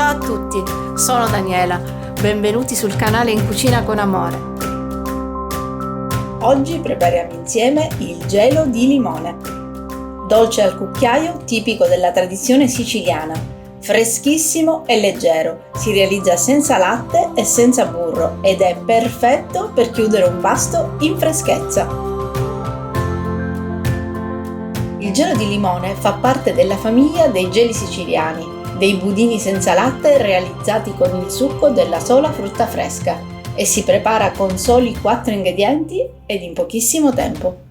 Ciao a tutti, sono Daniela, benvenuti sul canale In Cucina con Amore. Oggi prepariamo insieme il gelo di limone, dolce al cucchiaio tipico della tradizione siciliana, freschissimo e leggero, si realizza senza latte e senza burro ed è perfetto per chiudere un pasto in freschezza. Il gelo di limone fa parte della famiglia dei geli siciliani, dei budini senza latte realizzati con il succo della sola frutta fresca e si prepara con soli 4 ingredienti ed in pochissimo tempo.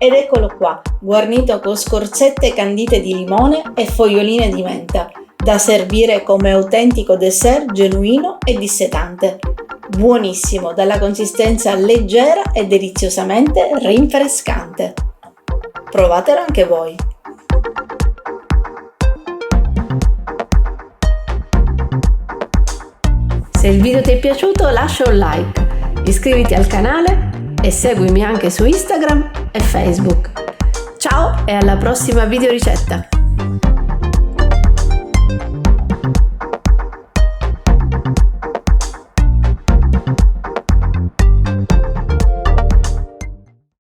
Ed eccolo qua, guarnito con scorzette candite di limone e foglioline di menta, da servire come autentico dessert genuino e dissetante. Buonissimo, dalla consistenza leggera e deliziosamente rinfrescante. Provatelo anche voi! Se il video ti è piaciuto lascia un like, iscriviti al canale e seguimi anche su Instagram e Facebook. Ciao e alla prossima video ricetta!